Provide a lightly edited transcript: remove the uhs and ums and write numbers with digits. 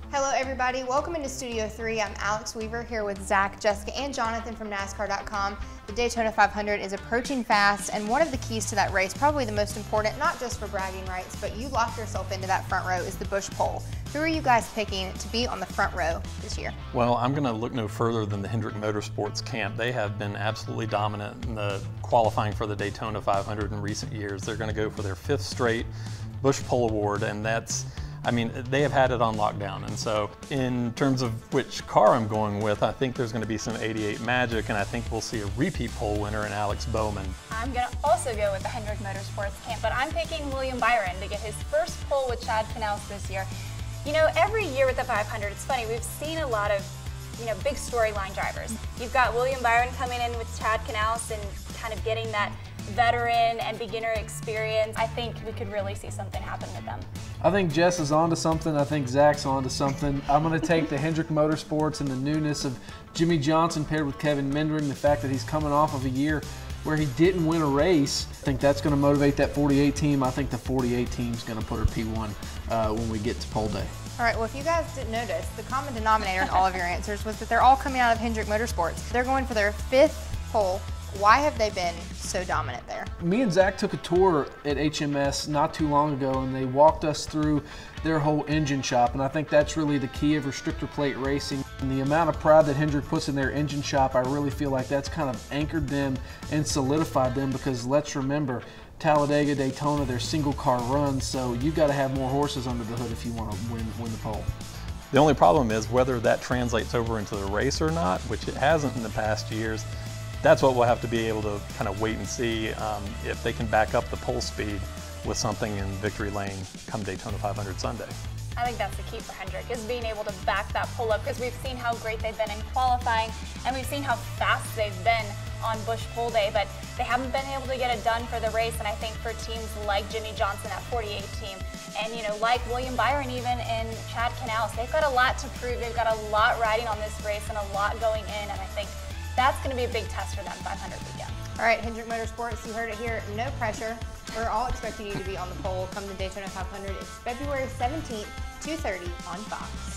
Hello everybody, welcome into Studio 3. I'm Alex Weaver here with Zach, Jessica, and Jonathan from NASCAR.com. The Daytona 500 is approaching fast, and one of the keys to that race, probably the most important, not just for bragging rights, but you lock yourself into that front row, is the Busch pole. Who are you guys picking to be on the front row this year? Well, I'm going to look no further than the Hendrick Motorsports camp. They have been absolutely dominant in the qualifying for the Daytona 500 in recent years. They're going to go for their 5th straight Busch pole award, and they have had it on lockdown. And so in terms of which car I'm going with, I think there's going to be some 88 magic, and I think we'll see a repeat pole winner in Alex Bowman. I'm going to also go with the Hendrick Motorsports camp, but I'm picking William Byron to get his first pole with Chad Canals this year. You know, every year with the 500, it's funny, we've seen a lot of, big storyline drivers. You've got William Byron coming in with Chad Canals and kind of getting that veteran and beginner experience. I think we could really see something happen with them. I think Jess is onto something. I think Zach's onto something. I'm going to take the Hendrick Motorsports and the newness of Jimmy Johnson paired with Kevin Mindren, the fact that he's coming off of a year where he didn't win a race. I think that's going to motivate that 48 team. I think the 48 team is going to put her P1 when we get to pole day. All right, well, if you guys didn't notice, the common denominator in all of your answers was that they're all coming out of Hendrick Motorsports. They're going for their 5th pole. Why have they been so dominant there? Me and Zach took a tour at HMS not too long ago, and they walked us through their whole engine shop, and I think that's really the key of restrictor plate racing. And the amount of pride that Hendrick puts in their engine shop, I really feel like that's kind of anchored them and solidified them, because let's remember, Talladega, Daytona, they're single car runs, so you got to have more horses under the hood if you want to win the pole. The only problem is whether that translates over into the race or not, which it hasn't in the past years. That's what we'll have to be able to kind of wait and see if they can back up the pole speed with something in victory lane come Daytona 500 Sunday. I think that's the key for Hendrick, is being able to back that pull up, because we've seen how great they've been in qualifying, and we've seen how fast they've been on Busch pole day, but they haven't been able to get it done for the race. And I think for teams like Jimmy Johnson at 48 team, and like William Byron even in Chad Canals, they've got a lot to prove. They've got a lot riding on this race and a lot going in, and I think that's going to be a big test for them 500 weekend. All right, Hendrick Motorsports, you heard it here, no pressure. We're all expecting you to be on the pole come the Daytona 500. It's February 17th, 2:30 on Fox.